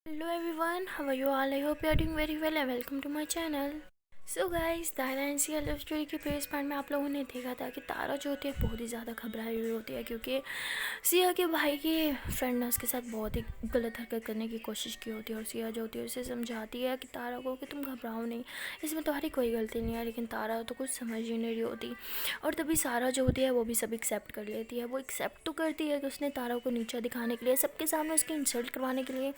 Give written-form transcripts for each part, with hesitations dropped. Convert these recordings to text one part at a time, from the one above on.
Hello everyone, how are you all? I hope you are doing very well and welcome to my channel. So guys, दायरा and Siya love story के press part में आप लोगों ने देखा था कि तारा जो होती है बहुत ही ज़्यादा घबराई हुई होती है क्योंकि सिया के भाई की फ्रेंड ने उसके साथ बहुत ही गलत हरकत करने की कोशिश की होती है और सिया जो होती है उसे समझाती है कि तारा को कि तुम घबराओ नहीं, इसमें तुम्हारी कोई गलती नहीं है। लेकिन तारा तो कुछ समझ ही नहीं रही होती और तभी सारा जो होती है वो भी सब एक्सेप्ट कर लेती है। वो एक्सेप्ट तो करती है कि उसने तारा को नीचा दिखाने के लिए, सबके सामने उसके इंसल्ट करवाने के लिए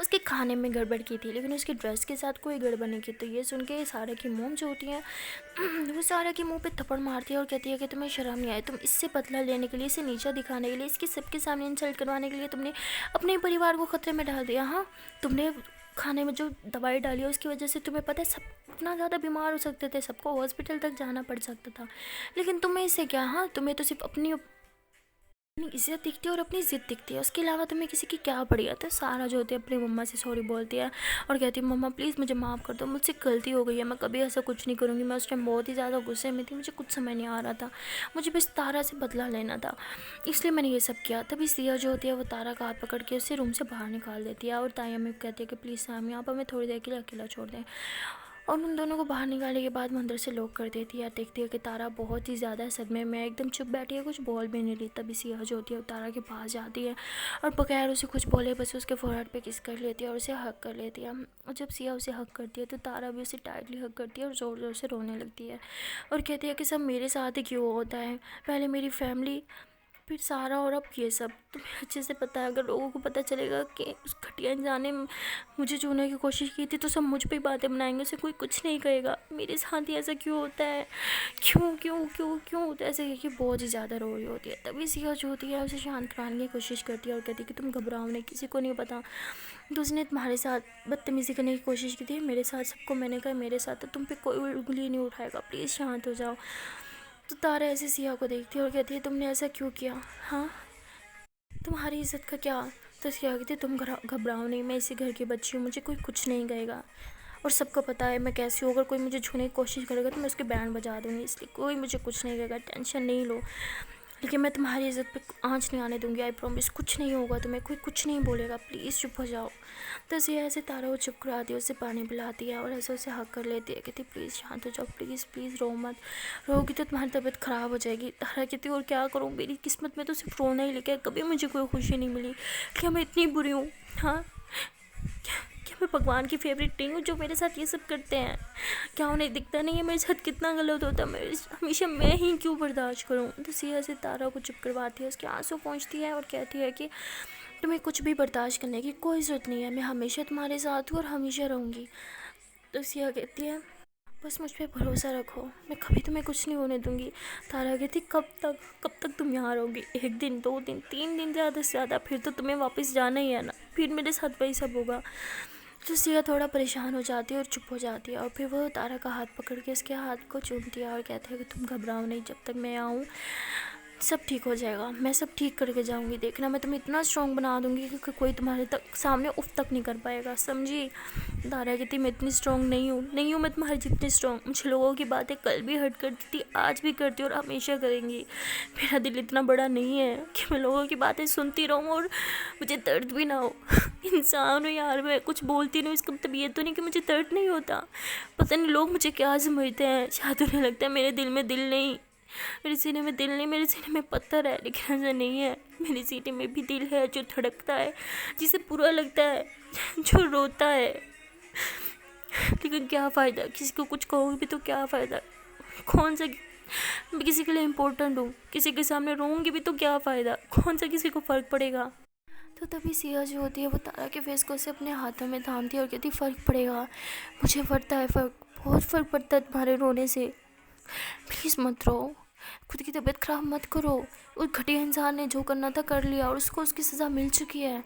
उसके खाने में गड़बड़ की थी, लेकिन उसकी ड्रेस के साथ कोई गड़बड़ नहीं की। तो ये सुन के सारा की मोम जो होती है वो सारा के मुंह पे थप्पड़ मारती है और कहती है कि तुम्हें शर्म नहीं आई, तुम इससे बदला लेने के लिए, इसे नीचा दिखाने के लिए, इसके सबके सामने इंसल्ट करवाने के लिए तुमने अपने परिवार को खतरे में डाल दिया। हाँ, तुमने खाने में जो दवाई डाली है उसकी वजह से तुम्हें पता है सब इतना ज़्यादा बीमार हो सकते थे, सबको हॉस्पिटल तक जाना पड़ सकता था, लेकिन तुम्हें इससे क्या। हाँ, तुम्हें तो सिर्फ अपनी इज्जत दिखती है और अपनी ज़िद दिखती है, उसके अलावा तुम्हें किसी की क्या पड़ी है। तो सारा जो होती है अपनी मम्मा से सॉरी बोलती है और कहती है मम्मा प्लीज़ मुझे माफ़ कर दो, मुझसे गलती हो गई है, मैं कभी ऐसा कुछ नहीं करूँगी। मैं उस टाइम बहुत ही ज़्यादा गुस्से में थी, मुझे कुछ समझ नहीं आ रहा था, मुझे बस तारा से बदला लेना था, इसलिए मैंने ये सब किया। तभी सिया जो होती है वो तारा का हाथ पकड़ के उसे रूम से बाहर निकाल देती है और ताई अम्मी को कहती है कि प्लीज़ सामी आप हमें थोड़ी देर के लिए अकेला छोड़ दें। और उन दोनों को बाहर निकालने के बाद मंदिर से लॉक कर देती है। देखती है कि तारा बहुत ही ज़्यादा सदमे में एकदम चुप बैठी है, कुछ बोल भी नहीं रही। तभी सिया जो होती है वो तारा के पास जाती है और बगैर उसे कुछ बोले बस उसके फोरहेड पे किस कर लेती है और उसे हक कर लेती है। और जब सिया उसे हक करती है तो तारा भी उसे टाइटली हक करती है और ज़ोर ज़ोर से रोने लगती है और कहती है कि सब मेरे साथ ही क्यों होता है, पहले मेरी फैमिली फिर सारा और अब ये सब। तुम्हें अच्छे से पता है अगर लोगों को पता चलेगा कि उस घटिया इंसान ने मुझे छूने की कोशिश की थी तो सब मुझ पे ही बातें बनाएंगे, उसे कोई कुछ नहीं कहेगा, मेरे साथ ही ऐसा क्यों होता है, क्यों क्यों क्यों क्यों होता है ऐसे कह के बहुत ही ज़्यादा रो रही होती है। तभी सिया जो होती है उसे शांत कराने की कोशिश करती है और कहती है कि तुम घबराओ नहीं, किसी को नहीं पता तो उसने तुम्हारे साथ बदतमीज़ी करने की कोशिश की थी, मेरे साथ सबको मैंने कहा मेरे साथ तो तुम पे कोई उंगली नहीं उठाएगा, प्लीज़ शांत हो जाओ। तो तारा ऐसे सिया को देखती है और कहती है तुमने ऐसा क्यों किया, हाँ तुम्हारी इज्जत का क्या। तो सिया कहती है तुम घबराओ नहीं, मैं इसी घर की बच्ची हूँ, मुझे कोई कुछ नहीं कहेगा और सबको पता है मैं कैसी हूँ, अगर कोई मुझे छूने की कोशिश करेगा तो मैं उसके बैंड बजा दूँगी, इसलिए कोई मुझे कुछ नहीं कहेगा, टेंशन नहीं लो। लेकिन मैं तुम्हारी इज़्ज़त पे आँच नहीं आने दूँगी, आई प्रॉमिस, कुछ नहीं होगा तुम्हें, कोई कुछ नहीं बोलेगा, प्लीज़ चुप हो जाओ। तो सिया ऐसे तारा को चुप कराती है, उसे पानी पिलाती है और ऐसे उसे हक कर लेती है, कहती प्लीज़ शांत हो जाओ, प्लीज़ प्लीज़ रो मत, रोगी तो तुम्हारी तबीयत ख़राब हो जाएगी। तारा कहती और क्या करूँ, मेरी किस्मत में तो सिर्फ रोना ही लिखा है, कभी मुझे कोई खुशी नहीं मिली, क्या मैं इतनी बुरी हूँ। हाँ, क्या मैं भगवान की फेवरेट नहीं हूँ जो मेरे साथ ये सब करते हैं, क्या उन्हें दिखता नहीं है मेरे साथ कितना गलत होता है, मैं हमेशा मैं ही क्यों बर्दाश्त करूँ। तो सिया से तारा को चुप करवाती है, उसके आंसू पहुँचती है और कहती है कि तुम्हें कुछ भी बर्दाश्त करने की कोई ज़रूरत नहीं है, मैं हमेशा तुम्हारे साथ हूँ और हमेशा रहूँगी। तो सिया कहती है बस मुझ पर भरोसा रखो, मैं कभी तुम्हें कुछ नहीं होने दूँगी। तारा कहती कब तक तुम यहाँ रहोगी, एक दिन, 2 दिन, 3 दिन, ज़्यादा से ज़्यादा, फिर तो तुम्हें वापस जाना ही है ना, फिर मेरे साथ वही सब होगा। तो सिया थोड़ा परेशान हो जाती है और चुप हो जाती है और फिर वो तारा का हाथ पकड़ के उसके हाथ को चूमती है और कहती है कि तुम घबराओ नहीं, जब तक मैं आऊँ सब ठीक हो जाएगा, मैं सब ठीक करके जाऊँगी, देखना मैं तुम्हें इतना स्ट्रॉन्ग बना दूँगी कि कोई तुम्हारे तक सामने उफ तक नहीं कर पाएगा, समझी। तारा कहती मैं इतनी स्ट्रॉन्ग नहीं हूँ मैं तुम्हारी जितनी स्ट्रॉन्ग, मुझे लोगों की बातें कल भी हर्ट करती थी, आज भी करती और हमेशा करेंगी, मेरा दिल इतना बड़ा नहीं है कि मैं लोगों की बातें सुनती रहूँ और मुझे दर्द भी ना हो। इंसान हूँ यार, मैं कुछ बोलती नहीं, इसका मतलब ये तो नहीं कि मुझे दर्द नहीं होता। पता नहीं लोग मुझे क्या समझते हैं, शायद उन्हें लगता है मेरे दिल में दिल नहीं, मेरे सीने में दिल नहीं, मेरे सीने में पत्थर है, लेकिन ऐसा नहीं है, मेरे सीने में भी दिल है जो धड़कता है, जिसे बुरा लगता है, जो रोता है। लेकिन क्या फ़ायदा, किसी को कुछ कहूँगी भी तो क्या फ़ायदा, कौन सा मैं किसी के लिए इम्पोर्टेंट हूँ, किसी के सामने रोऊंगी भी तो क्या फ़ायदा, कौन सा किसी को फ़र्क पड़ेगा। तो तभी सिया जो होती है वो तारा के फेस को उसे अपने हाथों में थामती है और कहती फ़र्क पड़ेगा, मुझे पड़ता है फ़र्क, बहुत फ़र्क पड़ता है तुम्हारे रोने से, प्लीज़ मत रो, खुद की तबीयत ख़राब मत करो। उस घटिया इंसान ने जो करना था कर लिया और उसको उसकी सज़ा मिल चुकी है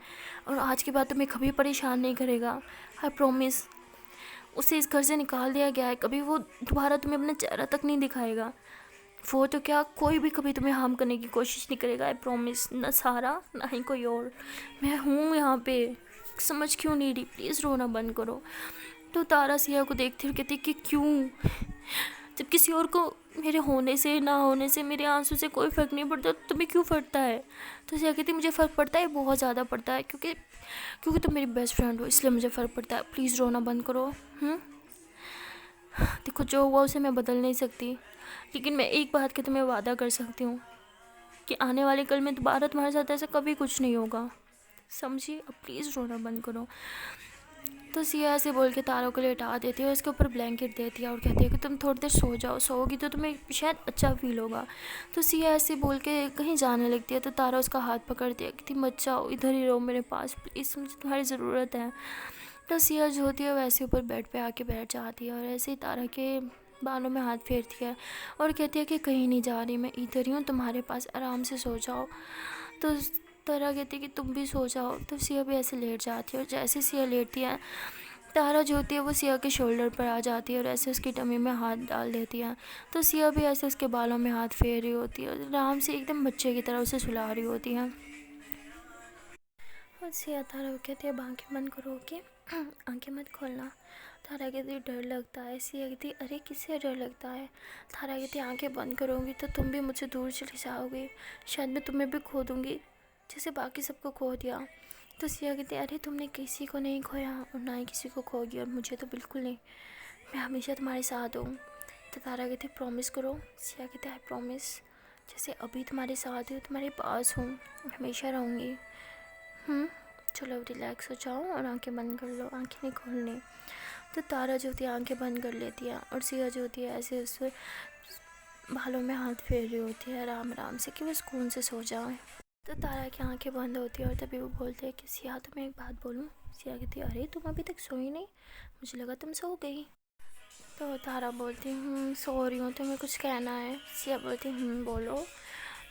और आज के बाद तुम्हें कभी परेशान नहीं करेगा, आई प्रॉमिस। उसे इस घर से निकाल दिया गया है, कभी वो दोबारा तुम्हें अपना चेहरा तक नहीं दिखाएगा, वो तो क्या कोई भी कभी तुम्हें हार्म करने की कोशिश नहीं करेगा, आई प्रॉमिस। ना सारा ना ही कोई और, मैं हूँ यहाँ पे, समझ क्यों नहीं रही, प्लीज़ रोना बंद करो। तो तारा सिया को देखती हुई कहती कि क्यों, जब किसी और को मेरे होने से ना होने से, मेरे आंसू से कोई फ़र्क नहीं पड़ता, तो तुम्हें क्यों पड़ता है? तो सिया कहती मुझे फ़र्क पड़ता है, बहुत ज़्यादा पड़ता है, क्योंकि क्योंकि तुम मेरी बेस्ट फ्रेंड हो, इसलिए मुझे फ़र्क पड़ता है। प्लीज़ रोना बंद करो। देखो, जो हुआ उसे मैं बदल नहीं सकती, लेकिन मैं एक बात का तुम्हें वादा कर सकती हूँ कि आने वाले कल में दोबारा तुम्हारे साथ ऐसा कभी कुछ नहीं होगा, समझी? अब प्लीज़ रोना बंद करो। तो सिया ऐसे बोल के तारा को लेटा देती है और उसके ऊपर ब्लैंकेट देती है और कहती है कि तुम थोड़ी देर सो जाओ, सोओगी तो तुम्हें शायद अच्छा फील होगा। तो सिया ऐसे बोल के कहीं जाने लगती है, तो तारा उसका हाथ पकड़ती है, कहती मत जाओ, इधर ही रहो मेरे पास, प्लीज़ मुझे तुम्हारी ज़रूरत है। तो सिया जो होती है वैसे ऊपर बेड पे आके बैठ जाती है और ऐसे ही तारा के बालों में हाथ फेरती है और कहती है कि कहीं नहीं जा रही, मैं इधर ही हूँ तुम्हारे पास, आराम से सो जाओ। तो तारा कहती है कि तुम भी सो जाओ। तो सिया भी ऐसे लेट जाती है और जैसे सिया लेटती है, तारा जो होती है वो सिया के शोल्डर पर आ जाती है और ऐसे उसकी टमी में हाथ डाल देती है। तो सिया भी ऐसे उसके बालों में हाथ फेर रही होती है और आराम से एकदम बच्चे की तरह उसे सुला रही होती है। और सिया तारा को कहती है अब आँखें बंद करो, कि आँखें मत खोलना। तारा कहती डर लगता है। सिया कहती अरे किससे डर लगता है? तारा कहती आँखें बंद करोगी तो तुम भी मुझसे दूर चली जाओगी, शायद मैं तुम्हें भी खो दूँगी जैसे बाकी सबको खो दिया। तो सिया कहती अरे तुमने किसी को नहीं खोया और ना ही किसी को खोगी, और मुझे तो बिल्कुल नहीं, मैं हमेशा तुम्हारे साथ हूँ। तो तारा कहती प्रॉमिस करो। सिया कहती आई प्रॉमिस, जैसे अभी तुम्हारे साथ हूँ, तुम्हारे पास हूँ, हमेशा रहूँगी। चलो रिलैक्स हो जाओ और आंखें बंद कर लो, आंखें नहीं खोलनी। तो तारा जो होती है आंखें बंद कर लेती है और सिया जो होती है ऐसे उस बालों में हाथ फेर रही होती है आराम आराम से, कि वो सुकून से सो जाए। तो तारा की आंखें बंद होती है और तभी वो बोलते हैं कि सिया तुम्हें एक बात बोलूँ। सिया कहती है अरे तुम अभी तक सोई नहीं, मुझे लगा तुम सो गई। तो तारा बोलती सो रही हूँ, तुम्हें कुछ कहना है? सिया बोलती बोलो।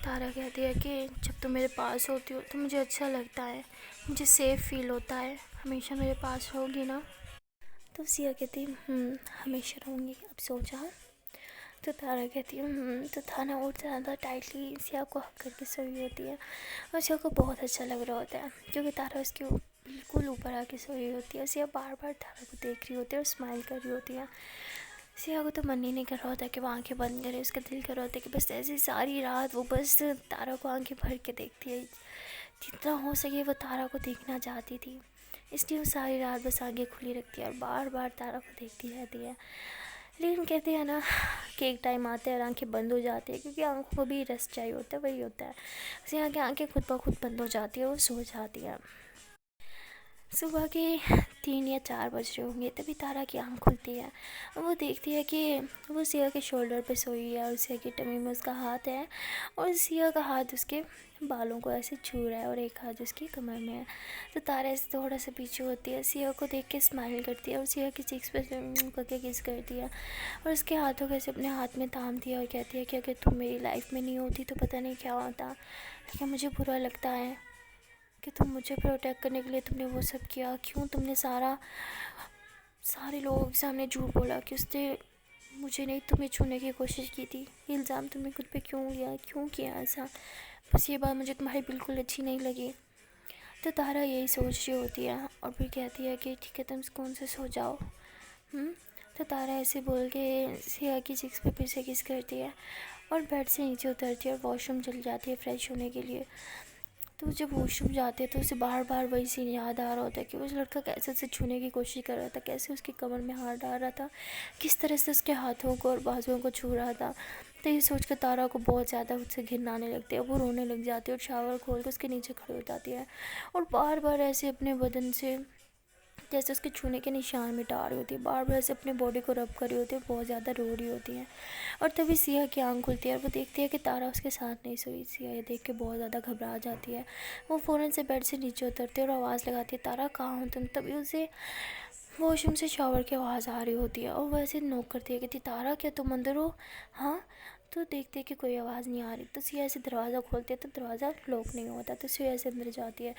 तारा कहती है कि जब तुम मेरे पास होती हो तो मुझे अच्छा लगता है, मुझे सेफ़ फील होता है, हमेशा मेरे पास रहोगी ना? तो सिया कहती हमेशा रहूँगी, अब सो जाओ। तो तारा कहती तो तारा और ज़्यादा टाइटली सिया को हक करके सोई होती है और सिया को बहुत अच्छा लग रहा होता है, क्योंकि तारा उसके बिल्कुल ऊपर आके सोई होती है। सिया बार बार तारा को देख रही होती है और स्माइल कर रही होती है। सिया को तो मन ही नहीं कर रहा होता कि वो आंखें बंद करे, उसका दिल कर रहा होता है कि बस ऐसी सारी रात वो बस तारा को आंखें भर के देखती है, जितना हो सके वो तारा को देखना चाहती थी, इसलिए वो सारी रात बस आंखें खुली रखती है और बार बार तारा को देखती रहती है। लेकिन कहते हैं ना कि एक टाइम आता है और आंखें बंद हो जाती है, क्योंकि आंखों को भी रेस्ट चाहिए होता है, वही होता है। सिया की आंखें खुद ब खुद बंद हो जाती है, वो सो जाती है। सुबह के 3 या 4 बज रहे होंगे, तभी तारा की आँख खुलती है और वो देखती है कि वो सिया के शोल्डर पे सोई है और सिया की टमी में उसका हाथ है और सिया का हाथ उसके बालों को ऐसे छू रहा है और एक हाथ उसकी कमर में है। तो तारा ऐसे थोड़ा सा पीछे होती है, सिया को देख के स्माइल करती है और सिया की चीक्स पे करके किस करती है और उसके हाथों को ऐसे अपने हाथ में थाम दिया और कहती है कि अगर तुम मेरी लाइफ में नहीं होती तो पता नहीं क्या होता, लेकिन मुझे बुरा लगता है कि तुम मुझे प्रोटेक्ट करने के लिए तुमने वो सब किया। क्यों तुमने सारे लोगों के सामने झूठ बोला कि उसने मुझे नहीं तुम्हें छूने की कोशिश की थी, इल्ज़ाम तुमने खुद पे क्यों लिया, क्यों किया ऐसा? बस ये बात मुझे तुम्हारी बिल्कुल अच्छी नहीं लगी। तो तारा यही सोच रही होती है और फिर कहती है कि ठीक है तुम सुकून से सो जाओ। तो तारा ऐसे बोल के सिया की चिक्स पे फिर से किस करती है और बेड से नीचे उतरती है और वॉशरूम चली जाती है फ्रेश होने के लिए। तो जब वॉशरूम जाते हैं तो उसे बार बार वही सीन याद आ रहा होता है कि वो लड़का कैसे उसे छूने की कोशिश कर रहा था, कैसे उसकी कमर में हाथ डाल रहा था, किस तरह से उसके हाथों को और बाजुओं को छू रहा था। तो ये सोच कर तारा को बहुत ज़्यादा उससे घिन आने लगती है, वो रोने लग जाती है और शावर खोल कर उसके नीचे खड़ी हो जाती है और बार बार ऐसे अपने बदन से जैसे उसके छूने के निशान मिटा रही होती है, बार बार ऐसे अपने बॉडी को रब कर रही होती है, बहुत ज़्यादा रो रही होती है। और तभी सिया की आँख खुलती है और वो देखती है कि तारा उसके साथ नहीं सोई। सिया ये देख के बहुत ज़्यादा घबरा जाती है, वो फ़ौरन से बेड से नीचे उतरती है और आवाज़ लगाती है तारा कहाँ हो तुम? तभी उसे वॉशरूम से शॉवर की आवाज़ आ रही होती है और वो ऐसे नोक करती है कि तारा क्या तुम अंदर हो? हाँ। तो देखते हैं कि कोई आवाज़ नहीं आ रही, तो सिया ऐसे दरवाज़ा खोलती है तो दरवाज़ा लॉक नहीं होता, तो सिया ऐसे अंदर जाती है,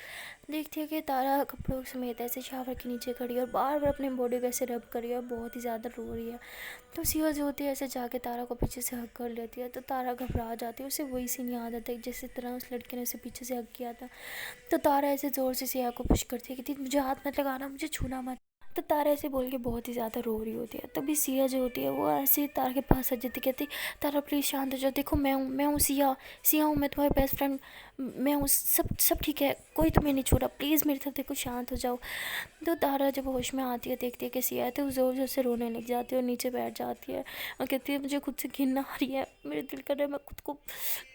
देखती है कि तारा कपड़ों समेत ऐसे शावर के नीचे खड़ी है और बार बार अपनी बॉडी को ऐसे रब कर रही है और बहुत ही ज़्यादा रो रही है। तो सिया जो होती है ऐसे जाके तारा को पीछे से हक कर लेती है, तो तारा घबरा जाती है, उसे वही सीन याद आता है जिस तरह उस लड़के ने उसे पीछे से हक किया था। तो तारा ऐसे ज़ोर से सिया को पुश करती है कि मुझे हाथ मत लगाना, मुझे छूना मत। तो तारा ऐसे बोल के बहुत ही ज़्यादा रो रही होती है। तभी सिया जो होती है वो ऐसे ही तारा के पास आ जाती, कहती तारा प्लीज़ शांत हो जाओ, देखो मैं हूँ सिया, सिया हूँ, मैं तुम्हारी बेस्ट फ्रेंड, मैं हूँ, सब सब ठीक है, कोई तुम्हें नहीं छोड़ा, प्लीज़ मेरी तरफ देखो, शांत हो जाओ। तो तारा जब होश में आती है, देखती है कि सिया है, तो ज़ोर ज़ोर से रोने लग जाती है और नीचे बैठ जाती है और कहती है मुझे खुद से घिन आ रही है, मेरे दिल कर रहा है मैं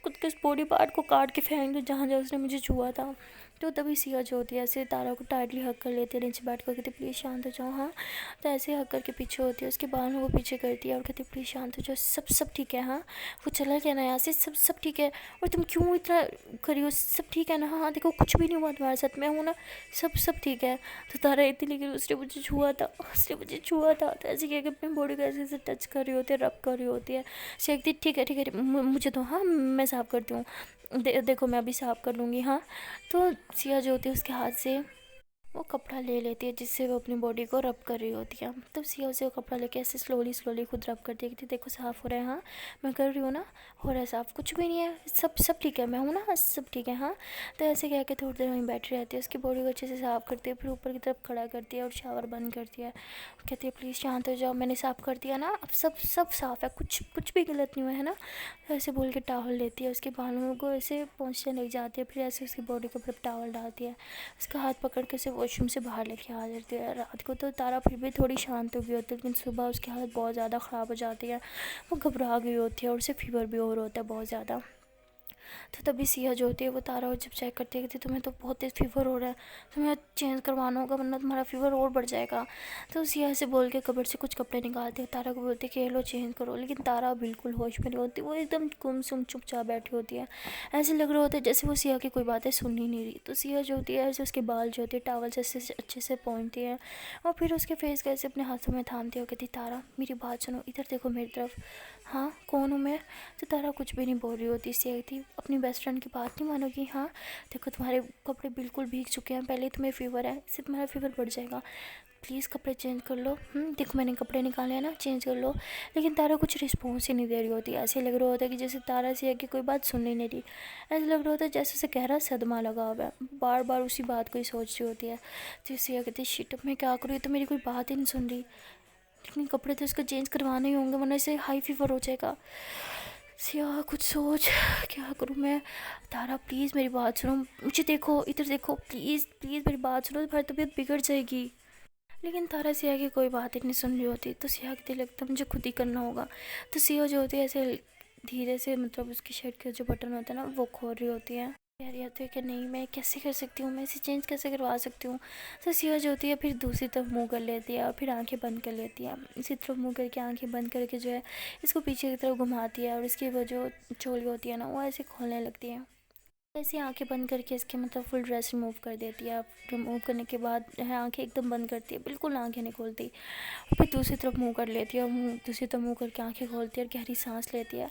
खुद के बॉडी पार्ट को काट के फेंक दूँ जहाँ जहाँ उसने मुझे छुआ था। तो तभी सिया जो होती है ऐसे तारा को टाइटली हक कर लेती है, नीचे बैठ कर कहती प्लीज़ शांत हो जाओ। हाँ, तो ऐसे हक करके पीछे होती है, उसके बालों को पीछे करती है और कहती प्लीज़ शांत हो जाओ, सब ठीक है। हाँ, वो चला गया ना यहाँ से, सब ठीक है, और तुम क्यों इतना करी हो, सब ठीक है ना। हाँ देखो कुछ भी नहीं हुआ तुम्हारे साथ, मैं हूँ ना, सब ठीक है। तो तारा इतनी, लेकिन उसने मुझे छुआ था तो ऐसे क्या कि अपनी बॉडी को ऐसे टच कर रही होती है, रब कर रही होती है। शेखती ठीक है मुझे तो, हाँ मैं साफ़ करती हूँ, देखो मैं अभी साफ़ कर लूँगी। हाँ, तो सिया जो होती है उसके हाथ से वो कपड़ा ले लेती है जिससे वो अपनी बॉडी को रब कर रही होती है। तब सिया उसे वो कपड़ा लेके ऐसे स्लोली खुद रब करती है कि देखो साफ़ हो रहा है। हाँ, मैं कर रही हूँ ना, हो रहा है साफ़, कुछ भी नहीं है, सब ठीक है, मैं हूँ ना, सब ठीक है। हाँ, तो ऐसे कह के थोड़ी देर वहीं बैठी रहती है, उसकी बॉडी को अच्छे से साफ़ करती है, फिर ऊपर की तरफ खड़ा करती है और शावर बंद करती है। कहती है प्लीज़ शांत हो जाओ, मैंने साफ़ कर दिया ना, अब सब साफ़ है, कुछ भी गलत नहीं हुआ है ना। तो ऐसे बोल के टॉवल लेती है, उसके बालों को ऐसे पोंछने लग जाती है, फिर ऐसे उसकी बॉडी के ऊपर टॉवल डालती है, उसका हाथ पकड़ के उसे वॉशरूम से बाहर लेके आ जाती है। रात को तो तारा फिर भी थोड़ी शांत हो गई होती है, लेकिन सुबह उसकी हालत बहुत ज़्यादा ख़राब हो जाती है, वो घबरा गई होती है और उसे फीवर भी और होता है बहुत ज़्यादा। तो तभी सिया जो होती है वो तारा को जब चेक करती है कि तुम्हें तो बहुत तेज़ फीवर हो रहा है, तुम्हें चेंज करवाना होगा वरना तुम्हारा फीवर और बढ़ जाएगा। तो सिया से बोल के कबर्ड से कुछ कपड़े निकालती है, तारा को बोलती है कि ये लो चेंज करो, लेकिन तारा बिल्कुल होश में नहीं होती, वो एकदम गुमसुम चुपचाप बैठी होती है। ऐसे लग रहा होता है जैसे वो सिया की कोई बातें सुन ही नहीं रही। तो सिया जो होती है ऐसे उसके बाल जो होते हैं टावल से अच्छे से पहुँचती है और फिर उसके फेस का ऐसे अपने हाथों में थामती है, कहती तारा मेरी बात सुनो, इधर देखो मेरी तरफ। हाँ कौन हूँ मैं? तो तारा कुछ भी नहीं बोल रही होती, सिया थी अपनी बेस्ट फ्रेंड की बात नहीं मानोगी। हाँ देखो तुम्हारे कपड़े बिल्कुल भीग चुके हैं, पहले तुम्हें फ़ीवर है, इससे तुम्हारा फ़ीवर बढ़ जाएगा, प्लीज़ कपड़े चेंज कर लो। देखो मैंने कपड़े निकाले हैं ना, चेंज कर लो। लेकिन तारा कुछ रिस्पॉन्स ही नहीं दे रही होती, ऐसे लग रहा होता है कि जैसे तारा सिया की कोई बात सुन ही नहीं रही, ऐसे लग रहा होता है जैसे उसे गहरा सदमा लगा हुआ है, बार बार उसी बात को ही सोच रही होती है। तो सिया कहती शिट अब मैं क्या करूँ, ये तो मेरी कोई बात ही नहीं सुन रही, लेकिन कपड़े तो इसको चेंज करवाने ही होंगे वरना इसे हाई फीवर हो जाएगा। सिया कुछ सोच, क्या करूँ मैं? तारा प्लीज़ मेरी बात सुनो, मुझे देखो, इधर देखो, प्लीज़ प्लीज़ मेरी बात सुनो, तुम्हारी तबीयत बिगड़ जाएगी। लेकिन तारा सिया की कोई बात ही नहीं सुन रही होती, तो सिया को लगता मुझे खुद ही करना होगा। तो सिया जो होती है ऐसे धीरे से मतलब उसकी शर्ट का जो बटन होता है ना वो खोल रही होती है, कह रही होती है कि नहीं मैं कैसे कर सकती हूँ, मैं इसे चेंज कैसे करवा सकती हूँ। तो सिया जो होती है फिर दूसरी तरफ मुँह कर लेती है और फिर आंखें बंद कर लेती है, इसी तरफ मुँह करके आंखें बंद करके जो है इसको पीछे की तरफ घुमाती है और इसकी वो जो चोली होती है ना वो ऐसे खोलने लगती है। ऐसी आंखें बंद करके इसके मतलब फुल ड्रेस रिमूव कर देती है। रिमूव करने के बाद है आंखें एकदम बंद करती है, बिल्कुल आंखें नहीं खोलती, फिर दूसरी तरफ मुंह कर लेती है और दूसरी तरफ मुंह करके आंखें खोलती है और गहरी सांस लेती है,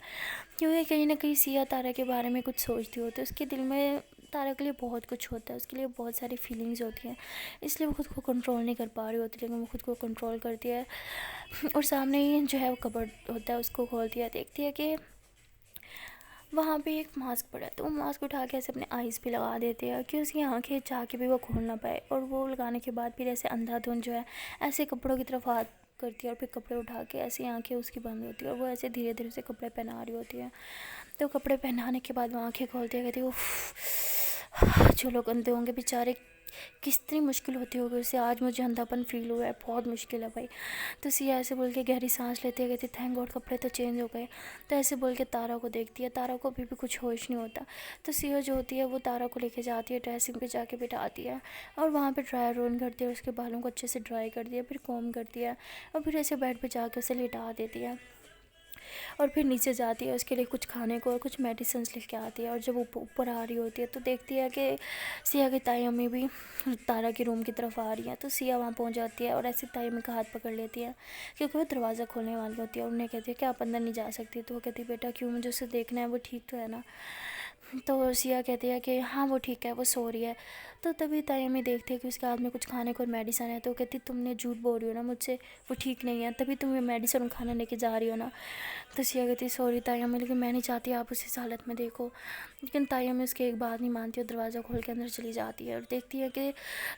क्योंकि कहीं ना कहीं सिया तारा के बारे में कुछ सोचती होती है, उसके दिल में तारा के लिए बहुत कुछ होता है, उसके लिए बहुत सारी फीलिंग्स होती हैं, इसलिए वो खुद को कंट्रोल नहीं कर पा रही होती, लेकिन वो खुद को कंट्रोल करती है और सामने ही जो है वो कबर्ड होता है उसको खोलती है, देखती है कि वहाँ पे एक मास्क पड़ा है, तो वो मास्क उठा के ऐसे अपने आइज़ पे लगा देते हैं कि उसकी आंखें चाह के भी वो खोल ना पाए, और वो लगाने के बाद फिर ऐसे अंधाधुंध जो है ऐसे कपड़ों की तरफ हाथ करती है और फिर कपड़े उठा के ऐसी आंखें उसकी बंद होती है और वो ऐसे धीरे धीरे से कपड़े पहना रही होती है। तो कपड़े पहनाने के बाद वो आँखें खोलती है, कहती है उफ, जो लोग अंधे होंगे बेचारे कितनी मुश्किल होती होगी उसे, आज मुझे अंधापन फील हुआ है, बहुत मुश्किल है भाई। तो सिया ऐसे बोल के गहरी सांस लेती है, कहती थैंक गॉड कपड़े तो चेंज हो गए। तो ऐसे बोल के तारा को देखती है, तारा को अभी भी कुछ होश नहीं होता। तो सिया जो होती है वो तारा को लेके जाती है, ड्रेसिंग पे जाके बिठाती है और वहाँ पे ड्राई रोन करती है, उसके बालों को अच्छे से ड्राई करती है, फिर कॉम्ब करती है और फिर ऐसे बेड पर जाके उसे लिटा देती है और फिर नीचे जाती है, उसके लिए कुछ खाने को और कुछ मेडिसिन लेके आती है। और जब ऊपर आ रही होती है तो देखती है कि सिया की ताई अम्मी भी तारा के रूम की तरफ आ रही है। तो सिया वहाँ पहुँच जाती है और ऐसी ताई अम्मी का हाथ पकड़ लेती है, क्योंकि वो दरवाज़ा खोलने वाली होती है और उन्हें कहती है कि आप अंदर नहीं जा सकती। तो वो कहती है बेटा क्यों, मुझे उसे देखना है, वो ठीक तो है ना। तो सिया कहती है कि हाँ वो ठीक है, वो सो रही है। तो तभी तायम्मी देखती है कि उसके हाथ में कुछ खाने को और मेडिसिन है, तो वो कहती तुमने झूठ बोल रही हो ना मुझसे, वो ठीक नहीं है, तभी तुम ये मेडिसिन खाना लेके जा रही हो ना। तो सिया कहती सॉरी तायम्मी, लेकिन मैं नहीं चाहती आप उस हालत में देखो। लेकिन तायम्मी उसकी एक बात नहीं मानती और दरवाज़ा खोल के अंदर चली जाती है और देखती है कि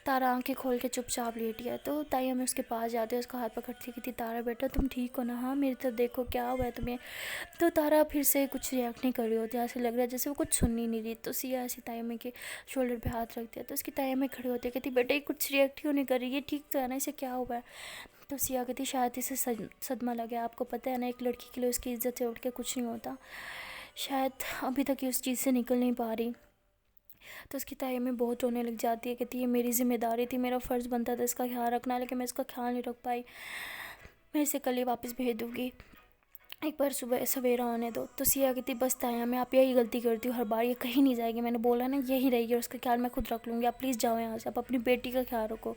तारा आंखें खोल के चुपचाप लेटी है। तो तायम्मी उसके पास जाती है, उसका हाथ पकड़ती है, कहती तारा बेटा तुम ठीक हो ना, हाँ मेरी तरफ देखो क्या हुआ है तुम्हें। तो तारा फिर से कुछ रिएक्ट नहीं कर रही होती, ऐसे लग रहा है जैसे वो कुछ सुन ही नहीं रही। तो सिया ऐसी तायम्मी के शोल्डर पे हाथ रखती है, तो उसकी तायम्मी खड़ी होती है, कहती बेटा ये कुछ रिएक्ट क्यों नहीं कर रही, ये ठीक तो है ना, इसे क्या हुआ है। तो सिया कहती शायद इसे सदमा लगा, आपको पता है ना एक लड़की के लिए उसकी इज्जत से उठ के कुछ नहीं होता, शायद अभी तक ये उस चीज़ से निकल नहीं पा रही। तो उसकी तायम्मी बहुत रोने लग जाती है, कहती है मेरी ज़िम्मेदारी थी, मेरा फ़र्ज़ बनता था इसका ख्याल रखना, लेकिन मैं इसका ख्याल नहीं रख पाई, मैं इसे कल ही वापस भेज दूँगी, एक बार सुबह सवेरा होने दो। तो सिया कहती बस तायम्मी आप यही गलती करती हो हर बार, ये कहीं नहीं जाएगी, मैंने बोला ना यही रहेगी और उसका ख्याल मैं खुद रख लूँगी, आप प्लीज़ जाओ यहाँ से, आप अपनी बेटी का ख्याल रखो।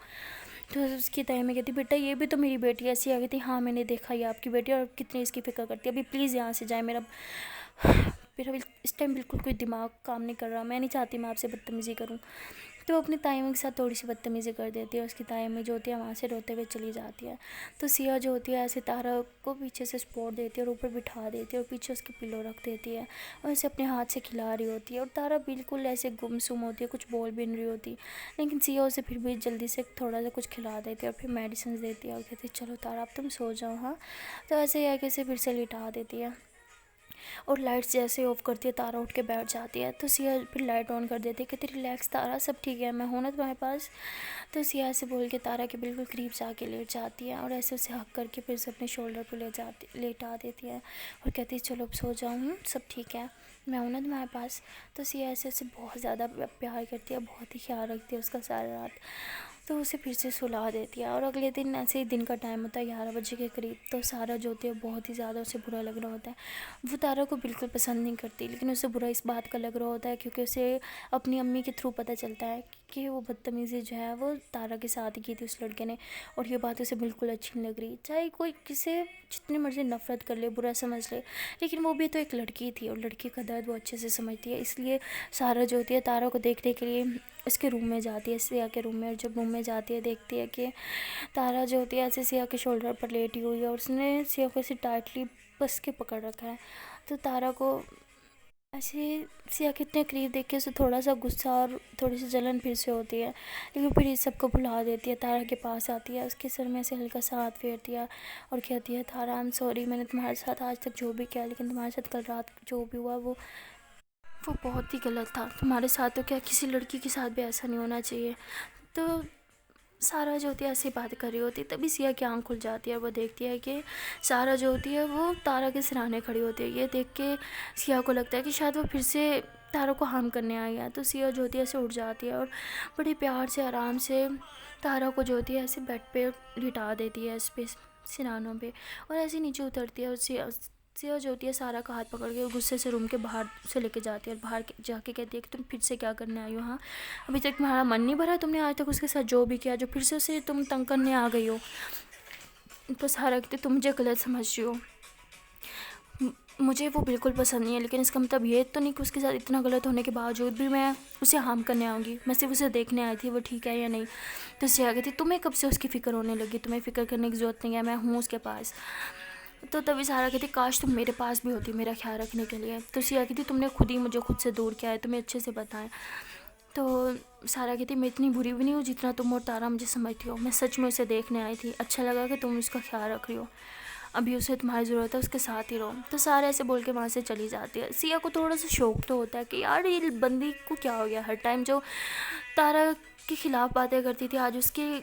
तो उसकी तायम्मी कहती बेटा ये भी तो मेरी बेटी है। सिया कहती हाँ मैंने देखा ये आपकी बेटी और कितनी इसकी फ़िक्र करती है, अभी प्लीज़ यहाँ से जाए, मेरा इस टाइम बिल्कुल कोई दिमाग काम नहीं कर रहा, मैं नहीं चाहती मैं आपसे बदतमीज़ी करूँ। तो वो अपनी तायम्मी के साथ थोड़ी सी बदतमीज़ी कर देती है, उसकी तायम्मी जो होती है वहाँ से रोते हुए चली जाती है। तो सिया जो होती है ऐसे तारा को पीछे से सपोर्ट देती है और ऊपर बिठा देती है और पीछे उसकी पिलो रख देती है और उसे अपने हाथ से खिला रही होती है और तारा बिल्कुल ऐसे गुमसुम होती है, कुछ बोल भी नहीं रही होती। लेकिन सिया उसे फिर भी जल्दी से थोड़ा सा कुछ खिला देती है और फिर मेडिसिन देती है और कहती है चलो तारा अब तुम सो जाओ। हाँ तो ऐसे ही आके उसे फिर से लिटा देती है और लाइट्स जैसे ऑफ करती है तारा उठ के बैठ जाती है। तो सिया फिर लाइट ऑन कर देती है, कहती रिलैक्स तारा सब ठीक है, मैं हूँ ना तुम्हारे पास। तो सिया से बोल के तारा के बिल्कुल करीब जाके लेट जाती है और ऐसे उसे हक करके फिर से अपने शोल्डर पर लेटा देती है और कहती है चलो अब सो जाऊँ, सब ठीक है, मैं हूँ ना तुम्हारे पास। तो सिया ऐसे उसे बहुत ज़्यादा प्यार करती है, बहुत ही ख्याल रखती है उसका सारी रात। तो उसे फिर से सुला देती है और अगले दिन ऐसे ही दिन का टाइम होता है 11 बजे के करीब। तो सारा जो होती है बहुत ही ज़्यादा उसे बुरा लग रहा होता है, वो तारा को बिल्कुल पसंद नहीं करती, लेकिन उसे बुरा इस बात का लग रहा होता है क्योंकि उसे अपनी अम्मी के थ्रू पता चलता है कि वो बदतमीज़ी जो है वो तारा के साथ ही की थी उस लड़के ने, और ये बात उसे बिल्कुल अच्छी नहीं लग रही। चाहे कोई किसे जितनी मर्ज़ी नफ़रत कर ले, बुरा समझ ले, लेकिन वो भी तो एक लड़की थी और लड़की का दर्द वो अच्छे से समझती है। इसलिए सारा जो होती है तारा को देखने के लिए उसके रूम में जाती है, सिया के रूम में, और जब रूम में जाती है देखती है कि तारा जो होती है ऐसे सिया के शोल्डर पर लेटी हुई है और उसने सिया को ऐसे टाइटली बस के पकड़ रखा है। तो तारा को ऐसे सिया के इतने करीब देख के उसे थोड़ा सा गुस्सा और थोड़ी सी जलन फिर से होती है, लेकिन फिर इस सबको भुला देती है, तारा के पास आती है, उसके सर में ऐसे हल्का सा हाथ फेरती है और कहती है तारा आई एम सॉरी, मैंने तुम्हारे साथ आज तक जो भी किया, लेकिन तुम्हारे साथ कल रात जो भी हुआ वो बहुत ही गलत था, तुम्हारे साथ तो क्या किसी लड़की के साथ भी ऐसा नहीं होना चाहिए। तो सारा जो होती है ऐसी बात कर रही होती है, तभी सिया की आँख खुल जाती है और वो देखती है कि सारा जो होती है वो तारा के सिरहाने खड़ी होती है। ये देख के सिया को लगता है कि शायद वो फिर से तारा को हार्म करने आई है। तो सिया जो होती है ऐसे उठ जाती है और बड़े प्यार से आराम से तारा को जो होती है ऐसे बेड पे लिटा देती है, इस पे सिरहानों पे, और ऐसे नीचे उतरती है और सिया जो होती है सारा का हाथ पकड़ के गुस्से से रूम के बाहर से लेके जाती है और बाहर जाके कहती है कि तुम फिर से क्या करने आई हो, हाँ अभी तक तुम्हारा मन नहीं भरा, तुमने आज तक उसके साथ जो भी किया, जो फिर से उसे तुम तंग करने आ गई हो। तो सारा कहती तुम मुझे गलत समझ रही हो, मुझे वो बिल्कुल पसंद नहीं है, लेकिन इसका मतलब ये तो नहीं कि उसके साथ इतना गलत होने के बावजूद भी मैं उसे हार्म करने आऊँगी, मैं सिर्फ उसे देखने आई थी वो ठीक है या नहीं। तो सिया कहती तुम्हें कब से उसकी फ़िक्र होने लगी, तुम्हें फ़िक्र करने की ज़रूरत नहीं है, मैं हूँ उसके पास। तो तभी सारा कहती काश तुम मेरे पास भी होती मेरा ख्याल रखने के लिए। तो सिया कहती तुमने खुद ही मुझे खुद से दूर किया है, तुम्हें अच्छे से बताएं। तो सारा कहती मैं इतनी बुरी भी नहीं हूँ जितना तुम और तारा मुझे समझती हो, मैं सच में उसे देखने आई थी, अच्छा लगा कि तुम उसका ख्याल रख रही हो, अभी उसे तुम्हारी ज़रूरत है, उसके साथ ही रहो। तो सारा ऐसे बोल के वहाँ से चली जाती है। सिया को थोड़ा सा शौक तो होता है कि यार ये बंदी को क्या हो गया, हर टाइम जो तारा के ख़िलाफ़ बातें करती थी आज उसकी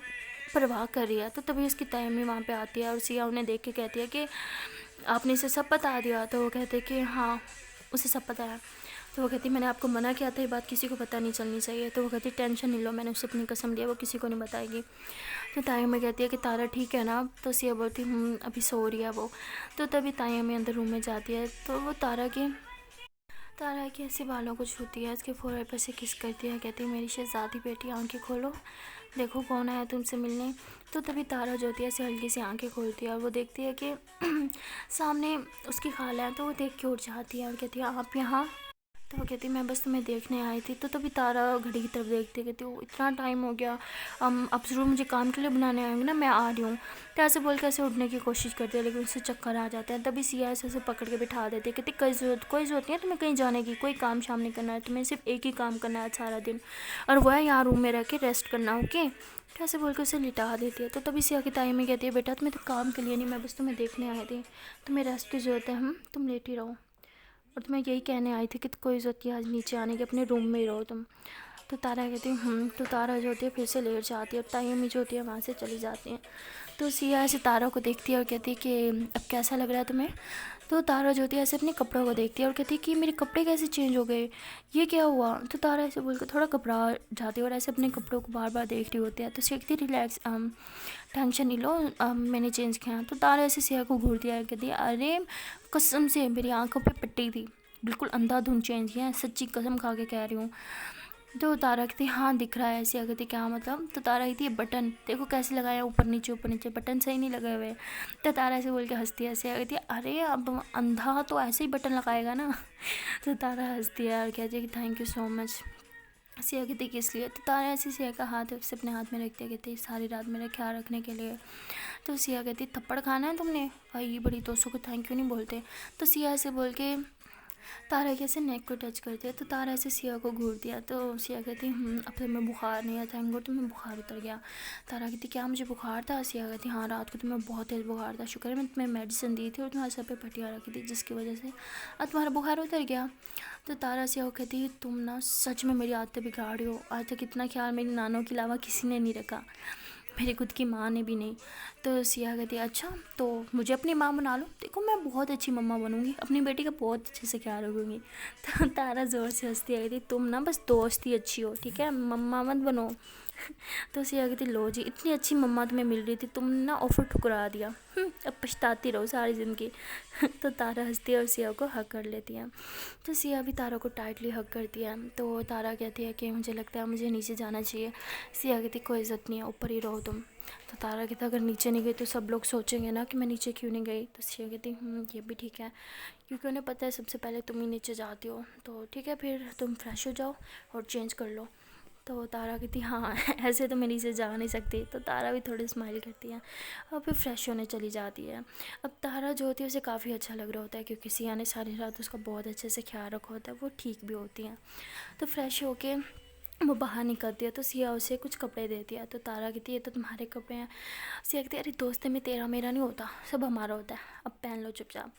परवाह कर रही है। तो तभी उसकी तायम्मी वहाँ पे आती है और सिया उन्हें देख के कहती है कि आपने इसे सब बता दिया। तो वो कहते कि हाँ उसे सब पता है। तो वो कहती मैंने आपको मना किया था ये बात किसी को पता नहीं चलनी चाहिए। तो वो कहती टेंशन नहीं लो, मैंने उससे अपनी कसम लिया वो किसी को नहीं बताएगी। तो तायम्मी कहती है कि तारा ठीक है ना। तो सिया बोलती अभी सो रही है वो। तो तभी तायम्मी अंदर रूम में जाती है तो वो तारा की ऐसे बालों को छूती है, उसके फोरहेड पर से किस करती है, कहती है मेरी शहजादी बेटी आंखें खोलो, देखो कौन आया तुमसे मिलने। तो तभी तारा जो होती है ऐसे हल्की सी आंखें खोलती है और वो देखती है कि सामने उसकी खाला है। तो वो देख के उठ जाती है और कहती है आप यहाँ। तो वो कहती मैं बस तुम्हें देखने आई थी। तो तभी तारा घड़ी की तरफ देखती, कहती वो इतना टाइम हो गया, अब ज़रूर मुझे काम के लिए बनाने आएंगे ना, मैं आ रही हूँ। तो ऐसे बोल के ऐसे उठने की कोशिश करती है, लेकिन उससे चक्कर आ जाता है। तभी सिया ऐसे पकड़ के बिठा देती है, कहती कोई ज़रूरत नहीं है तुम्हें कहीं जाने की, कोई काम शाम नहीं करना है, तुम्हें सिर्फ एक ही काम करना है सारा दिन, और वो है यहाँ रूम में रह के रेस्ट करना, ओके। कैसे बोल के उसे लिटा देती है। तो तभी सिया की ताई में कहती है बेटा तुम्हें तो काम के लिए नहीं, मैं बस तुम्हें देखने आई थी, तुम्हें रेस्ट की ज़रूरत है, तुम लेट ही रहो, और तुम्हें यही कहने आई थी कि कोई ज़रूरत नहीं आज नीचे आने की, अपने रूम में ही रहो तुम। तो तारा कहती है तो तारा जो होती है फिर से लेट जाती है, और ताई अम्मी जो होती है वहाँ से चली जाती हैं। तो सिया ऐसे तारा को देखती है और कहती है कि अब कैसा लग रहा है तुम्हें। तो तारा जो होती है ऐसे अपने कपड़ों को देखती है और कहती है कि मेरे कपड़े कैसे चेंज हो गए, ये क्या हुआ। तो तारा ऐसे बोलकर थोड़ा घबरा जाती है और ऐसे अपने कपड़ों को बार बार देख रही होती है। तो सीखती रिलैक्स, टेंशन नहीं लो, मैंने चेंज किया। तो तारा ऐसे सिया को घूरती है, कहती है अरे कसम से मेरी आंखों पे पट्टी थी, बिल्कुल अंधाधुंध चेंज किया है, सच्ची कसम खा के कह रही हूँ। तो तारा कहती हाँ दिख रहा है ऐसे, कहती क्या मतलब। तो तारा कहती है बटन देखो कैसे लगाया, ऊपर नीचे बटन सही नहीं लगे हुए। तो तारा ऐसे बोल के हंसती है, ऐसे कहती है अरे अब अंधा तो ऐसे ही बटन लगाएगा ना। तो तारा हंसती है और कहती है कि thank you so much. Siya कहती किस लिए। तो तारा ऐसे सिया का हाथ उससे अपने हाथ में रखती है, कहती सारी रात मेरा ख्याल रखने के लिए। तो सिया कहती थप्पड़ खाना है तुमने, भाई ये बड़ी दोस्तों को थैंक यू नहीं बोलते। तो सिया ऐसे बोल के तारा कैसे नेक को टच करती है। तो तारा ऐसे सिया को घूर दिया। तो सिया कहती अब तो मैं बुखार नहीं है, थैंक गॉड तुम्हें बुखार उतर गया। तारा कहती क्या मुझे बुखार था। सिया कहती हाँ रात को तुम्हें बहुत तेज़ बुखार था, शुक्र है मैं तुम्हें मेडिसिन दी थी और तुम्हारे सर पे पट्टियाँ रखी थी जिसकी वजह से अब तुम्हारा बुखार उतर गया। तो तारा सिया को कहती तुम ना सच में मेरी आदतें बिगाड़ी हो, आज तक इतना ख्याल मेरी नानों के अलावा किसी ने नहीं रखा, मेरी खुद की माँ ने भी नहीं। तो सिया कहती है अच्छा तो मुझे अपनी माँ बना लो, देखो मैं बहुत अच्छी मम्मा बनूंगी, अपनी बेटी का बहुत अच्छे से ख्याल रखूँगी। तो तारा ज़ोर से हंसती है, कहती तुम ना बस दोस्त ही अच्छी हो, ठीक है मम्मा मत बनो। तो सिया कहती लो जी इतनी अच्छी मम्मा तुम्हें मिल रही थी, तुमने ना ऑफ़र ठुकरा दिया, अब पछताती रहो सारी ज़िंदगी। तो तारा हंसती है और सिया को हक कर लेती है। तो सिया भी तारा को टाइटली हक करती है। तो तारा कहती है कि मुझे लगता है मुझे नीचे जाना चाहिए। सिया कहती कोई इज़्ज़त नहीं है, ऊपर ही रहो तुम। तो तारा कहता अगर नीचे नहीं गई तो सब लोग सोचेंगे ना कि मैं नीचे क्यों नहीं गई। तो सिया कहती ये भी ठीक है, क्योंकि उन्हें पता है सबसे पहले तुम ही नीचे जाती हो, तो ठीक है फिर तुम फ्रेश हो जाओ और चेंज कर लो। तो तारा कहती हाँ ऐसे तो मैं नीचे जा नहीं सकती। तो तारा भी थोड़ी स्माइल करती है और फिर फ्रेश होने चली जाती है। अब तारा जो होती है उसे काफ़ी अच्छा लग रहा होता है, क्योंकि सिया ने सारी रात उसका बहुत अच्छे से ख्याल रखा होता है, वो ठीक भी होती हैं। तो फ्रेश होके वो बाहर निकलती है। तो सिया उसे कुछ कपड़े देती है। तो तारा कहती है ये तो तुम्हारे कपड़े हैं। सिया कहती है अरे दोस्त में तेरा मेरा नहीं होता, सब हमारा होता है, अब पहन लो चुपचाप।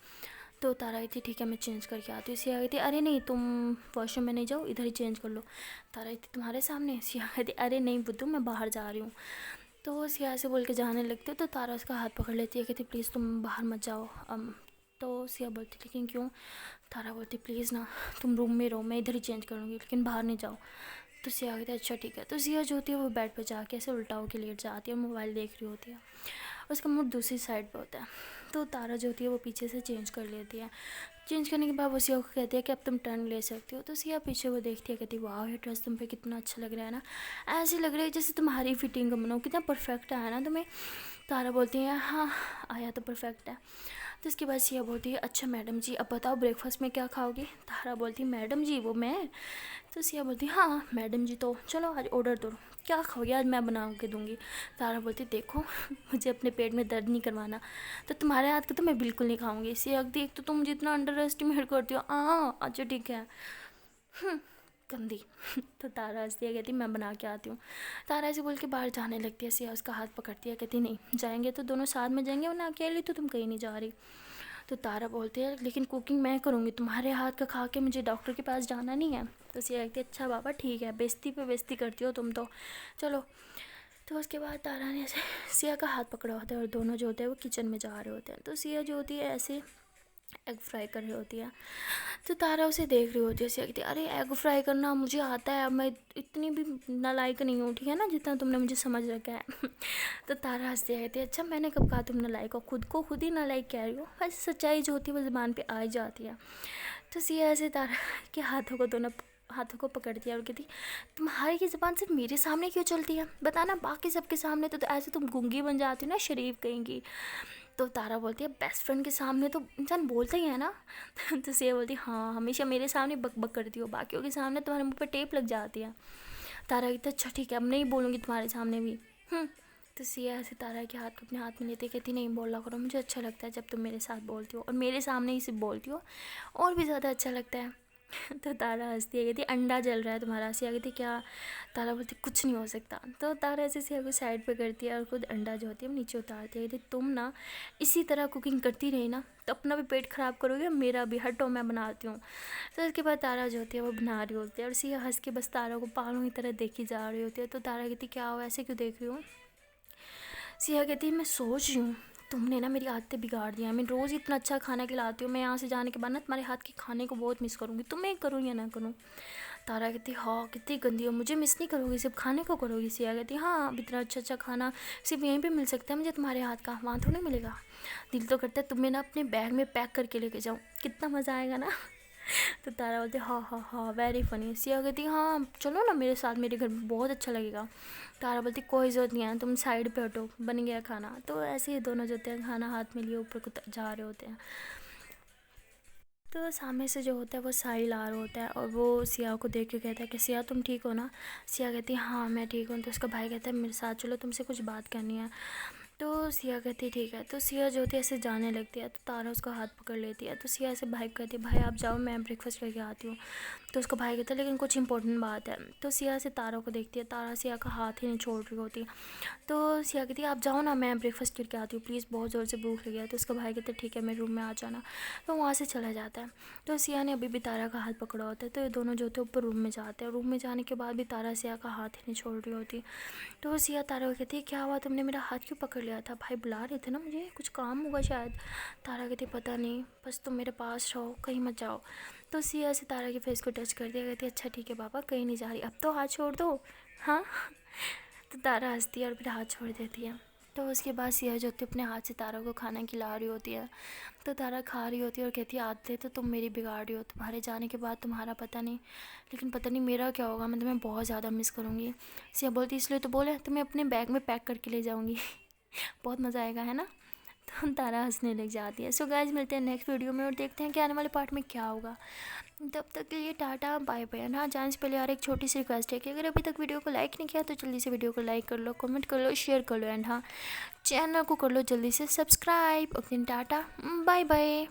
तो तारा कहती ठीक है मैं चेंज करके आती हूँ। सिया कहती अरे नहीं तुम वॉशरूम में नहीं जाओ, इधर ही चेंज कर लो। तारा कहती तुम्हारे सामने। सिया कहती अरे नहीं बुद्धू मैं बाहर जा रही हूँ। तो वो सिया से बोल के जाने लगती है। तो तारा उसका हाथ पकड़ लेती है, कहती प्लीज़ तुम बाहर मत जाओ। तो सिया बोलती लेकिन क्यों। तारा बोलती प्लीज़ ना तुम रूम में रहो, मैं इधर ही चेंज करूँगी लेकिन बाहर नहीं जाओ। तो सिया कहती है अच्छा ठीक है। तो सिया जो होती है वो बेड पे जाके ऐसे उल्टा होकर लेट जाती है, मोबाइल देख रही होती है, उसका मुंह दूसरी साइड पे होता है। तो तारा जो होती है वो पीछे से चेंज कर लेती है। चेंज करने के बाद वो सिया को कहती है कि अब तुम टर्न ले सकती हो। तो सिया पीछे वो देखती है, कहती वाह ये ड्रेस तुम पे कितना अच्छा लग रहा है ना, ऐसे लग रहा है जैसे तुम्हारी फिटिंग का बनाओ, कितना परफेक्ट आया ना तुम्हें। तारा बोलती है हाँ आया तो परफेक्ट है। तो इसके बाद सिया बोलती है अच्छा मैडम जी अब बताओ ब्रेकफास्ट में क्या खाओगे। तारा बोलती है मैडम जी वो मैं। तो सिया बोलती हाँ मैडम जी तो चलो आज ऑर्डर दो, क्या खाओगे आज मैं बना के दूँगी। तारा बोलती देखो मुझे अपने पेट में दर्द नहीं करवाना, तो तुम्हारे हाथ का तो मैं बिल्कुल नहीं खाऊंगी। सिया देख तो तुम जितना अंडर एस्टिमेट करती हो। अच्छा ठीक है गंदी। तो तारा हंसती है, कहती मैं बना के आती हूँ। तारा ऐसे बोल के बाहर जाने लगती है। सिया उसका हाथ पकड़ती है, कहती नहीं जाएंगे तो दोनों साथ में जाएंगे, वरना अकेली तो तुम कहीं नहीं जा रही। तो तारा बोलती है लेकिन कुकिंग मैं करूँगी, तुम्हारे हाथ का खा के मुझे डॉक्टर के पास जाना नहीं है। तो सिया कहती है अच्छा बाबा ठीक है, बेइज्जती पे बेइज्जती करती हो तुम तो, चलो। तो उसके बाद तारा ने ऐसे सिया का हाथ पकड़ा होता है और दोनों जो होते हैं वो किचन में जा रहे होते हैं। तो सिया जो होती है ऐसे एग फ्राई कर रही होती है। तो तारा उसे देख रही होती है। सिया कहती है अरे एग फ्राई करना मुझे आता है, मैं इतनी भी नालायक नहीं हूँ, ठीक है ना, जितना तुमने मुझे समझ रखा है। तो तारा हंसती है, कहती है अच्छा मैंने कब कहा तुम नालायक हो, खुद को खुद ही नालायक कह रही हो। ऐसे सच्चाई जो होती है वो ज़बान पे आ ही जाती है। तो सिया ऐसे तारा के हाथों को दोनों हाथों को पकड़ती है और कहती तुम्हारी ये ज़बान सिर्फ मेरे सामने क्यों चलती है, बताना बाकी सबके सामने तो ऐसे तुम गूंगी बन जाती हो ना, शरीफ कहेंगी। तो तारा बोलती है बेस्ट फ्रेंड के सामने तो इंसान बोलता ही है ना। तो सिया बोलती है हाँ, हमेशा मेरे सामने बक बक करती हो, बाकियों के सामने तुम्हारे मुँह पे टेप लग जाती है। तारा कहता है अच्छा ठीक है, अब नहीं बोलूँगी तुम्हारे सामने भी। तो सिया ऐसे तारा के हाथ को अपने हाथ में लेते कहती नहीं बोला करो, मुझे अच्छा लगता है जब तुम मेरे साथ बोलती हो और मेरे सामने ही सिर्फ बोलती हो, और भी ज़्यादा अच्छा लगता है। तो तारा हंसती है, कहती अंडा जल रहा है तुम्हारा। सिया कहती क्या? तारा बोलती कुछ नहीं हो सकता। तो तारा ऐसे सिया को साइड पे करती है और खुद अंडा जो होती है वो नीचे उतारती है। कहती तुम ना इसी तरह कुकिंग करती रही ना तो अपना भी पेट ख़राब करोगे, मेरा भी, हटो मैं बनाती हूँ। तो उसके बाद तारा जो होती है वो बना रही होती है और सिया हंस के बस तारा को पागलों की तरह देखी जा रही होती है। तो तारा कहती क्या हुआ, ऐसे क्यों देख रही हूँ? सिया कहती है मैं सोच रही हूँ तुमने ना मेरी आदतें बिगाड़ दिया। मैं रोज़ इतना अच्छा खाना खिलाती हूँ, मैं यहाँ से जाने के बाद ना तुम्हारे हाथ के खाने को बहुत मिस करूँगी, तुम्हें करूँ या ना करूँ। तारा कहती हाँ कितनी गंदी हो, मुझे मिस नहीं करोगी, सिर्फ खाने को करोगी। सिया कहती हाँ, अब इतना अच्छा अच्छा खाना सिर्फ यहीं पे मिल सकता है मुझे तुम्हारे हाथ का, वहाँ थोड़ी मिलेगा। दिल तो करता है तुम्हें ना अपने बैग में पैक करके लेके जाऊँ, कितना मज़ा आएगा ना। तो तारा बोलते हाँ हाँ हाँ वेरी फ़नी। सिया कहती हाँ चलो ना मेरे साथ, मेरे घर में बहुत अच्छा लगेगा। तारा बोलती कोई ज़रूरत नहीं है, तुम साइड पे हटो, बन गया खाना। तो ऐसे ही दोनों जो होते हैं खाना हाथ में लिए ऊपर को जा रहे होते हैं। तो सामने से जो होता है वो साहिल आ रहा होता है और वो सिया को देख के कहता है कि सिया तुम ठीक हो ना? सिया कहती है हाँ मैं ठीक हूँ। तो उसका भाई कहता है मेरे साथ चलो, तुमसे कुछ बात करनी है। तो सिया कहती है ठीक है। तो सिया जो होती है ऐसे जाने लगती है तो तारा उसका हाथ पकड़ लेती है। तो सिया ऐसे भाई को कहती है भाई आप जाओ, मैं ब्रेकफास्ट करके आती हूँ। तो उसका भाई कहता है लेकिन कुछ इंपॉर्टेंट बात है। तो सिया से तारा को देखती है, तारा सिया का हाथ ही नहीं छोड़ रही होती। तो सिया कहती है आप जाओ ना, मैं ब्रेकफास्ट करके आती हूँ प्लीज़, बहुत ज़ोर से भूख लगी है। तो उसका भाई कहता है ठीक है मेरे रूम में आ जाना। तो वहाँ से चला जाता है। तो सिया ने अभी भी तारा का हाथ पकड़ा होता है। तो ये दोनों जो होते हैं ऊपर रूम में जाते हैं। रूम में जाने के बाद भी तारा सिया का हाथ ही नहीं छोड़ रही होती। तो सिया तारा को कहती है क्या हुआ, तुमने मेरा हाथ क्यों पकड़ लिया था? भाई बुला रहे थे ना मुझे, कुछ काम होगा शायद। तारा कहती पता नहीं, बस तुम मेरे पास रहो, कहीं मत जाओ। तो सिया से तारा के फेस को टच कर दिया, कहती है अच्छा ठीक है पापा, कहीं नहीं जा रही, अब तो हाथ छोड़ दो। हाँ। तो तारा हंसती है और फिर हाथ छोड़ देती है। तो उसके बाद सिया जो होती है अपने हाथ से तारा को खाना खिला रही होती है। तो तारा खा रही होती है और कहती है आदतें तो तुम मेरी बिगाड़ रही हो, तुम्हारे जाने के बाद तुम्हारा पता नहीं, लेकिन पता नहीं मेरा क्या होगा, मैं तुम्हें बहुत ज़्यादा मिस करूँगी। सिया बोलती इसलिए तो बोले तुम्हें अपने बैग में पैक करके ले जाऊँगी। बहुत मज़ा आएगा है ना। तो तारा हंसने लग जाती है। सो गाइस मिलते हैं नेक्स्ट वीडियो में और देखते हैं कि आने वाले पार्ट में क्या होगा। तब तक के लिए टाटा बाय बाय। ना जाने से पहले यार एक छोटी सी रिक्वेस्ट है कि अगर अभी तक वीडियो को लाइक नहीं किया तो जल्दी से वीडियो को लाइक कर लो, कमेंट कर लो, शेयर कर लो एंड हाँ चैनल को कर लो जल्दी से subscribe. Okay tata bye bye.